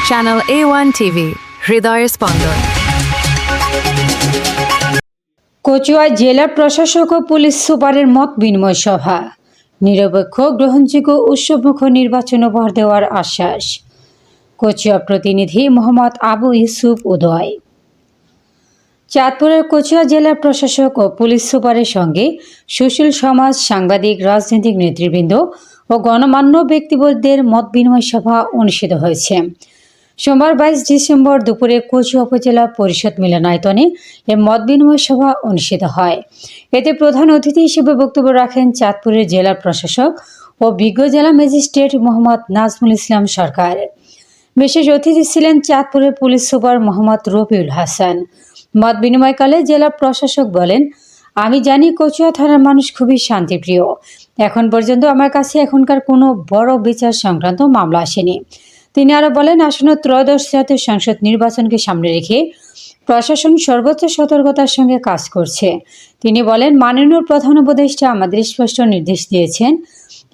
Channel A1 TV, হৃদয়ের স্পন্দন। কচুয়া জেলা প্রশাসক ও পুলিশ সুপারের মত বিনিময় সভা। নিরপেক্ষ, গ্রহণযোগ্য, উৎসবমুখর নির্বাচন উপহার দেওয়ার আশ্বাস। কচুয়া প্রতিনিধি মোহাম্মদ আবু ইউসুফ উদয়। চাঁদপুরের কচুয়া জেলা প্রশাসক ও পুলিশ সুপারের সঙ্গে সুশীল সমাজ, সাংবাদিক, রাজনৈতিক নেতৃবৃন্দ ও গণমান্য ব্যক্তিবর্গের মত বিনিময় সভা অনুষ্ঠিত হয়েছে। সোমবার 22 ডিসেম্বর দুপুরে কচুয়া উপজেলা পরিষদ মিলনায়তনে এ মত বিনিময় সভা অনুষ্ঠিত হয়। এতে প্রধান অতিথি হিসেবে বক্তব্য রাখেন চাঁদপুরের জেলা প্রশাসক ও বিজ্ঞ জেলা ম্যাজিস্ট্রেট মোহাম্মদ নাজমুল ইসলাম সরকার। বিশেষ অতিথি ছিলেন চাঁদপুরের পুলিশ সুপার মোহাম্মদ রফিউল হাসান। মত বিনিময়কালে জেলা প্রশাসক বলেন, আমি জানি কচুয়া থানার মানুষ খুবই শান্তিপ্রিয়। এখন পর্যন্ত আমার কাছে এখনকার কোনো বড় বিচার সংক্রান্ত মামলা আসেনি। তিনি আরও বলেন, আসন্ন ত্রয়োদশ জাতীয় সংসদ নির্বাচনকে সামনে রেখে প্রশাসন সর্বোচ্চ সতর্কতার সঙ্গে কাজ করছে। তিনি বলেন, মাননীয় প্রধান উপদেষ্টা আমাদের স্পষ্ট নির্দেশ দিয়েছেন,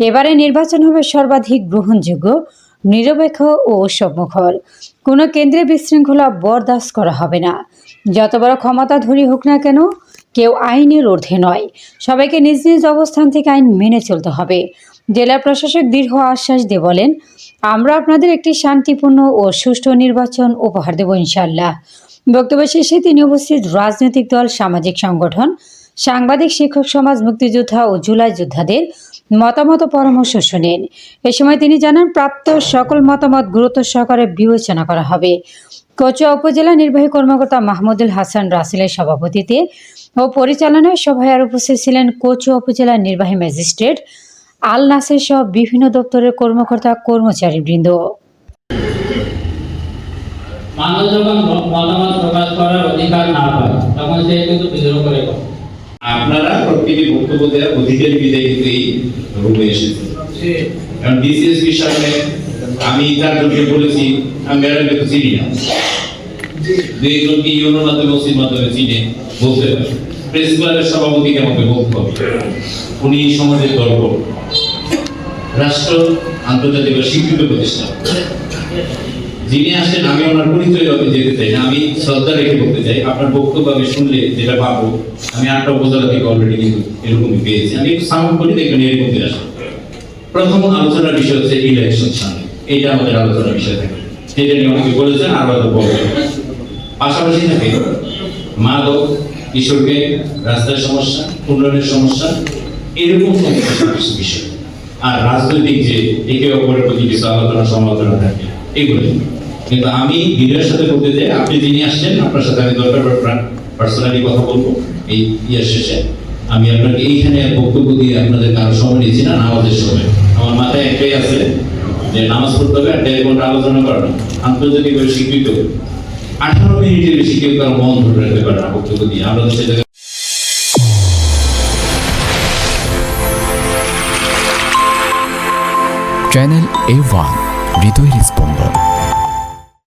এবারে নির্বাচন হবে সর্বাধিক গ্রহণযোগ্য, নিরপেক্ষ ও উৎসবমুখর। কোনো কেন্দ্রে বিশৃঙ্খলা বরদাস্ত করা হবে না। যত বড় ক্ষমতাধরী হোক না কেন, কেউ আইনের ঊর্ধ্বে নয়। সবাইকে নিজ নিজ অবস্থান থেকে আইন মেনে চলতে হবে। জেলা প্রশাসক দীর্ঘ আশ্বাস দিয়ে বলেন, আমরা আপনাদের একটি শান্তিপূর্ণ ও সুষ্ঠু নির্বাচন উপহার দেব ইনশাআল্লাহ। বক্তব্য শেষে তিনি উপস্থিত রাজনৈতিক দল, সামাজিক সংগঠন, সাংবাদিক, শিক্ষক সমাজ, মুক্তিযোদ্ধা ও জুলাই যোদ্ধাদের মতামত ও পরামর্শ শোনেন। এ সময় তিনি জানান, প্রাপ্ত সকল মতামত গুরুত্ব সহকারে বিবেচনা করা হবে। কচুয়া উপজেলা নির্বাহী কর্মকর্তা মাহমুদুল হাসান রাসেলের সভাপতিত্বে ও পরিচালনায় সভায় আর উপস্থিত ছিলেন কচুয়া উপজেলা নির্বাহী ম্যাজিস্ট্রেট আল নাসির সহ বিভিন্ন দপ্তরের কর্মকর্তা, কর্মচারীবৃন্দ। মানুষ যখন মতামত প্রকাশ করার অধিকার না পায় তখন সে কিন্তু বিদ্রোহ করে। আপনারা প্রত্যেকে বক্তব্য দেওয়ার অধিকার বিদায় কিন্তু এই রূপে এসেছে। কারণ ডিসিএসপির সামনে আমি চারজনকে বলেছি, আমি ম্যাডামকে তো চিনি না, দুইজনকে ইউনোর মাধ্যমে, ওসির মাধ্যমে চিনে বলতে পারে। প্রেস ক্লাবের সভাপতিকে আমাকে বলতে হবে, উনি সমাজের গর্ব, রাষ্ট্র আন্তর্জাতিক স্বীকৃত প্রতিষ্ঠান। যিনি আসেন, আমি ওনার পরিচয় আমি যেতে চাই না, আমি শ্রদ্ধা রেখে বলতে চাই, আপনার বক্তব্য আমি শুনলে যেটা পাবো, আমি 8টা উপজেলা থেকে অলরেডি কিন্তু এরকমই পেয়েছি। আমি একটু সাউন্ড করি, দেখবেন এরকম আসে। প্রথম আলোচনার বিষয় হচ্ছে ইলেকশন সামনে, এইটা আমাদের আলোচনার বিষয় থাকে, সেটা নিয়ে অনেকে বলেছেন, আরো হয়তো বলবেন। পাশাপাশি থাকে মাদক, কিশোরকে, রাস্তার সমস্যা, উন্নয়নের সমস্যা, এরকম সমস্যা বিষয়। আর রাজনৈতিক যে একে অপরের প্রতি কিছু আলোচনা সমালোচনা থাকে, এগুলো। কিন্তু আমি ভিডিওর সাথে বলতে চাই, আপনি যিনি আসছেন, আপনার সাথে আমি দরকার পার্সোনালি কথা বলবো এই ইয়ার শেষে। আমি আপনাকে এইখানে বক্তব্য দিয়ে আপনাদের কারো সময় নিচ্ছি না, নামাজের সময়। আমার মাথায় একটাই আছে যে নামাজ পড়তে হবে, আর 1.5 ঘন্টা আলোচনা করানো আন্তর্জাতিকভাবে স্বীকৃত। 18 মিনিটের বেশি কেউ কারো মন ধরে রাখতে পারে না বক্তব্য দিয়ে। আমরা তো সেটা চ্যানেল A1, হৃদয়ের স্পন্দন।